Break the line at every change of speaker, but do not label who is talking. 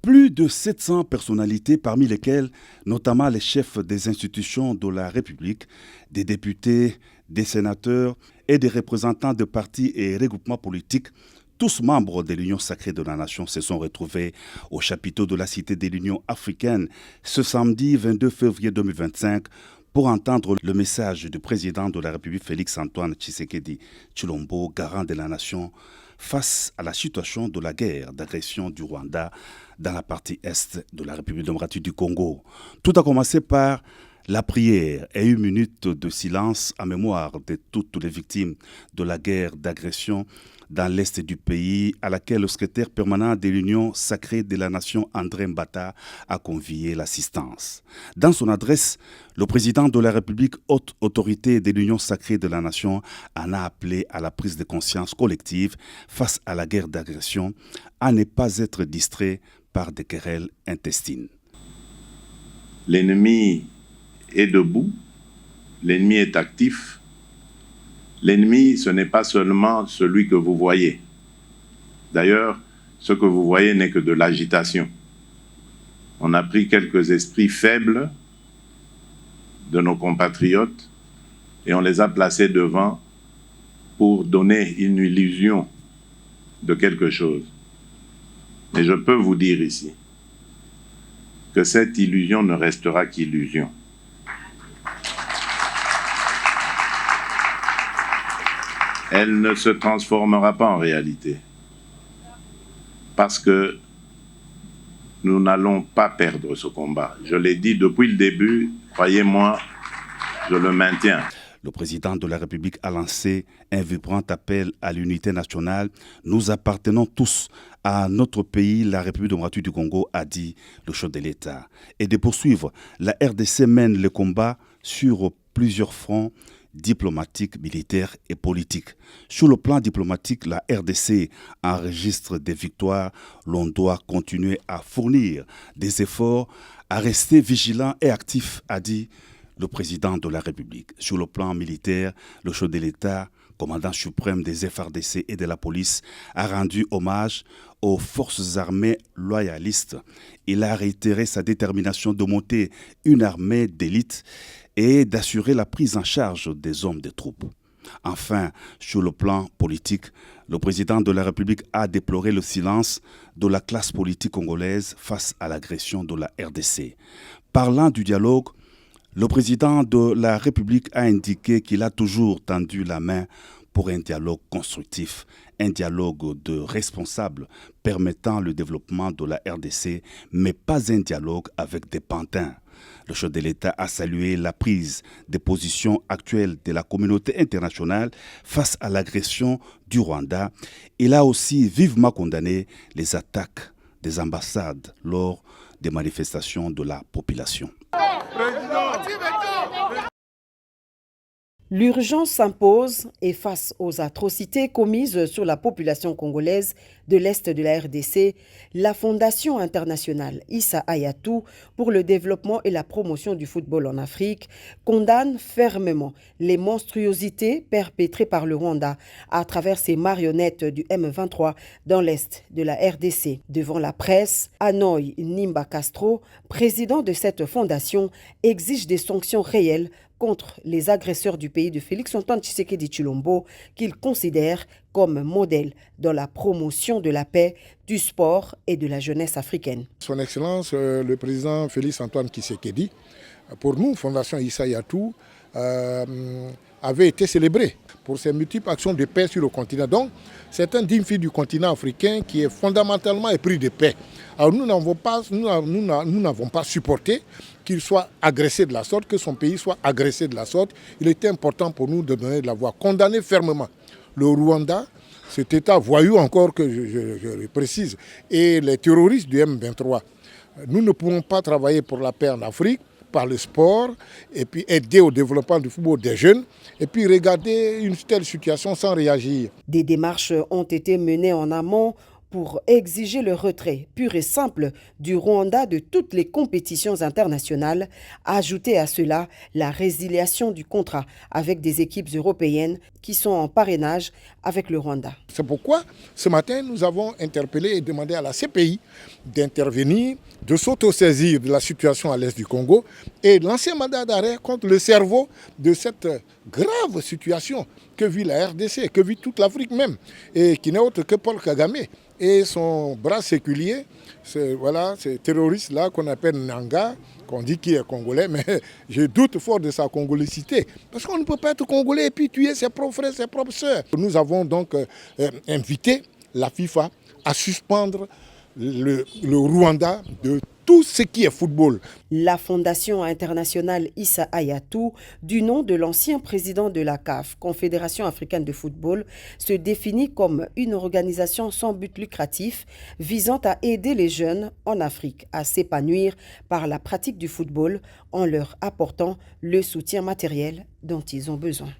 Plus de 700 personnalités, parmi lesquelles notamment les chefs des institutions de la République, des députés, des sénateurs et des représentants de partis et regroupements politiques, tous membres de l'Union sacrée de la nation, se sont retrouvés au chapiteau de la Cité de l'Union africaine ce samedi 22 février 2025 pour entendre le message du président de la République Félix-Antoine Tshisekedi Tshilombo, garant de la nation, face à la situation de la guerre d'agression du Rwanda dans la partie est de la République démocratique du Congo. Tout a commencé par la prière et une minute de silence en mémoire de toutes les victimes de la guerre d'agression dans l'est du pays, à laquelle le secrétaire permanent de l'Union sacrée de la nation, André Mbata, a convié l'assistance. Dans son adresse, le président de la République, haute autorité de l'Union sacrée de la nation, en a appelé à la prise de conscience collective face à la guerre d'agression, à ne pas être distrait par des querelles intestines.
L'ennemi est debout, l'ennemi est actif. L'ennemi, ce n'est pas seulement celui que vous voyez. D'ailleurs, ce que vous voyez n'est que de l'agitation. On a pris quelques esprits faibles de nos compatriotes et on les a placés devant pour donner une illusion de quelque chose. Et je peux vous dire ici que cette illusion ne restera qu'illusion. Elle ne se transformera pas en réalité. Parce que nous n'allons pas perdre ce combat. Je l'ai dit depuis le début, croyez-moi, je le maintiens.
Le président de la République a lancé un vibrant appel à l'unité nationale. Nous appartenons tous à notre pays, la République démocratique du Congo, a dit le chef de l'État. Et de poursuivre, la RDC mène le combat sur plusieurs fronts diplomatiques, militaires et politiques. Sur le plan diplomatique, la RDC enregistre des victoires. L'on doit continuer à fournir des efforts, à rester vigilant et actif, a dit le président de la République. Sur le plan militaire, le chef de l'État, commandant suprême des FARDC et de la police, a rendu hommage aux forces armées loyalistes. Il a réitéré sa détermination de monter une armée d'élite et d'assurer la prise en charge des hommes des troupes. Enfin, sur le plan politique, le président de la République a déploré le silence de la classe politique congolaise face à l'agression de la RDC. Parlant du dialogue, le président de la République a indiqué qu'il a toujours tendu la main pour un dialogue constructif, un dialogue de responsables permettant le développement de la RDC, mais pas un dialogue avec des pantins. Le chef de l'État a salué la prise de position actuelle de la communauté internationale face à l'agression du Rwanda. Il a aussi vivement condamné les attaques des ambassades lors des manifestations de la population.
L'urgence s'impose et face aux atrocités commises sur la population congolaise de l'Est de la RDC, la Fondation internationale Issa Hayatou pour le développement et la promotion du football en Afrique condamne fermement les monstruosités perpétrées par le Rwanda à travers ses marionnettes du M23 dans l'Est de la RDC. Devant la presse, Hanoï Nimba Castro, président de cette fondation, exige des sanctions réelles contre les agresseurs du pays de Félix-Antoine Tshisekedi Tshilombo, qu'il considère comme modèle dans la promotion de la paix, du sport et de la jeunesse africaine.
Son Excellence, le président Félix-Antoine Tshisekedi, pour nous, Fondation Issa Hayatou, avait été célébré pour ses multiples actions de paix sur le continent. Donc, c'est un digne fils du continent africain qui est fondamentalement épris de paix. Alors nous n'avons pas supporté qu'il soit agressé de la sorte, que son pays soit agressé de la sorte. Il était important pour nous de donner de la voix, condamner fermement le Rwanda, cet État voyou encore que je le précise, et les terroristes du M23. Nous ne pouvons pas travailler pour la paix en Afrique par le sport et puis aider au développement du football des jeunes et puis regarder une telle situation sans réagir.
Des démarches ont été menées en amont pour exiger le retrait pur et simple du Rwanda de toutes les compétitions internationales. Ajouter à cela la résiliation du contrat avec des équipes européennes qui sont en parrainage avec le Rwanda.
C'est pourquoi ce matin nous avons interpellé et demandé à la CPI d'intervenir, de s'autosaisir de la situation à l'est du Congo et de lancer un mandat d'arrêt contre le cerveau de cette grave situation que vit la RDC, que vit toute l'Afrique même, et qui n'est autre que Paul Kagame et son bras séculier, ces terroristes-là qu'on appelle Nanga, qu'on dit qu'il est congolais, mais je doute fort de sa congolésité. Parce qu'on ne peut pas être congolais et puis tuer ses propres frères, ses propres sœurs. Nous avons donc invité la FIFA à suspendre le Rwanda de tout ce qui est football.
La Fondation internationale Issa Hayatou, du nom de l'ancien président de la CAF, Confédération africaine de football, se définit comme une organisation sans but lucratif visant à aider les jeunes en Afrique à s'épanouir par la pratique du football en leur apportant le soutien matériel dont ils ont besoin.